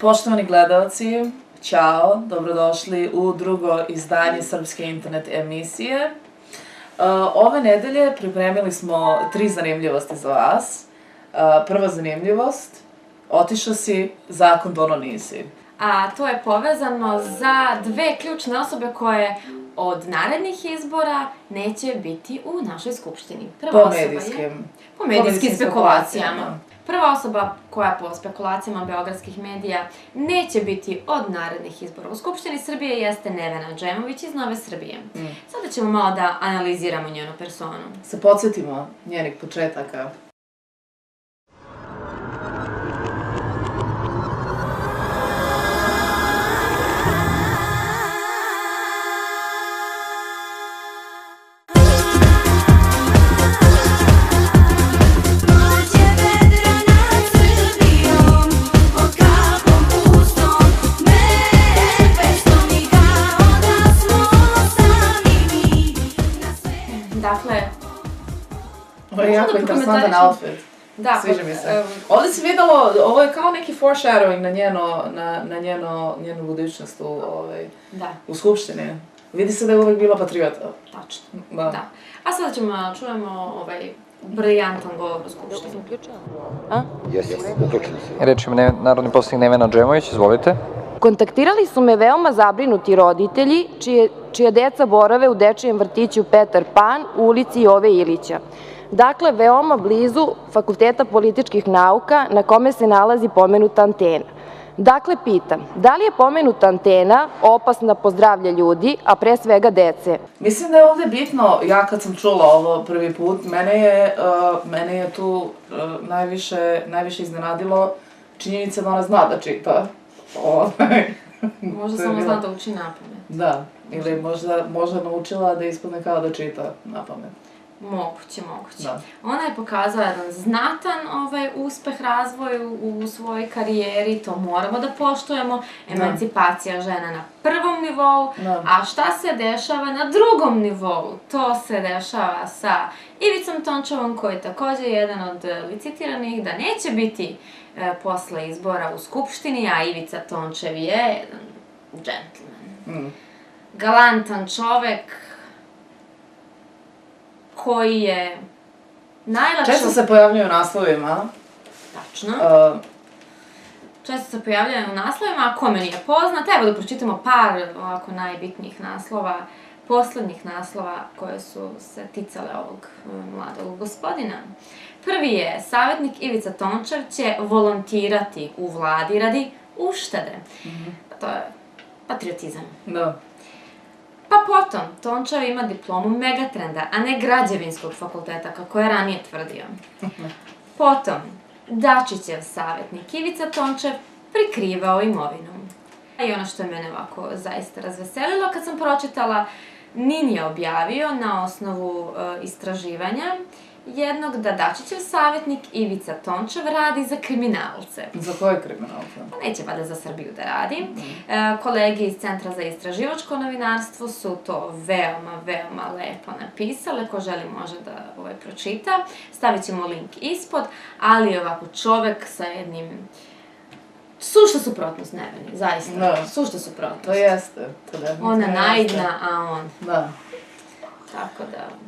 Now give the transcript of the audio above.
Poštovani gledalci, ćao, dobrodošli u drugo izdanje Srpske internet emisije. Ove nedelje pripremili smo 3 zanimljivosti za vas. Prva zanimljivost, otišao si, zakon dono nisi. A to je povezano za dve ključne osobe koje od narednih izbora neće biti u našoj skupštini. Po medijskim spekulacijama. Prva osoba koja po spekulacijama beogradskih medija neće biti od narednih izbora u Skupštini Srbije jeste Nevena Džemović iz Nove Srbije. Sada ćemo malo da analiziramo njenu personu. Se podsjetimo njenih početaka. Dakle, ovo je jako interesantan outfit. Da, sviđa mi se. Ovdje si vidjelo, ovo je kao neki foreshadowing na njenu budućnost u Skupštini. Vidi se da je uvek bila patriota. Tačno, da. A sada ćemo čujemo briljantan govor u Skupštini. Jesi, uključeni se. Reč ima narodni poslanik Nevena Džemović, izvolite. Kontaktirali su me veoma zabrinuti roditelji, čija deca borave u dečijem vrtiću Petar Pan u ulici Jove Ilića. Dakle, veoma blizu Fakulteta političkih nauka na kome se nalazi pomenuta antena. Dakle, pitam, da li je pomenuta antena opasna po zdravlje ljudi, a pre svega dece? Mislim da je ovdje bitno, ja kad sam čula ovo prvi put, mene je tu najviše iznenadilo činjenica da ona zna da čita. Možda samo zna da uči napamet. Da, ili možda naučila da ispadne kao da čita napamet. Moguće. Ona je pokazala jedan znatan uspeh razvoju u svojoj karijeri, to moramo da poštujemo, emancipacija žena na prvom nivou, a šta se dešava na drugom nivou? To se dešava sa Ivicom Tončevom, koji je također jedan od licitiranih da neće biti posle izbora u Skupštini, a Ivica Tončev je jedan džentlmen. Galantan čovek koji je najlakše... Često se pojavljaju u naslovima. Tačno. Često se pojavljaju u naslovima, a kome nije poznat, evo da pročitamo par ovako najbitnijih naslova, poslednjih naslova koje su se ticale ovog mladog gospodina. Prvi je, savjetnik Ivica Tončev će volontirati u vladi radi uštede. To je patriotizam. Da. Pa potom, Tončev ima diplomu Megatrenda, a ne Građevinskog fakulteta, kako je ranije tvrdio. Potom, Dačićev savjetnik Ivica Tončev prikrivao imovinu. I ono što je mene ovako zaista razveselilo, kad sam pročitala, NIN je objavio na osnovu istraživanja jednog da Dačićev savjetnik Ivica Tončev radi za kriminalce. Za koje kriminalce? Pa neće valjda za Srbiju da radi. Kolege iz Centra za istraživačko novinarstvo su to veoma lepo napisale. Ko želi može da pročita. Stavit ćemo link ispod, ali ovako čovek sa jednim sušta suprotnost Neveni, zaista. Sušta suprotnost. To jeste. Ona naivna, a on. Da. Tako da...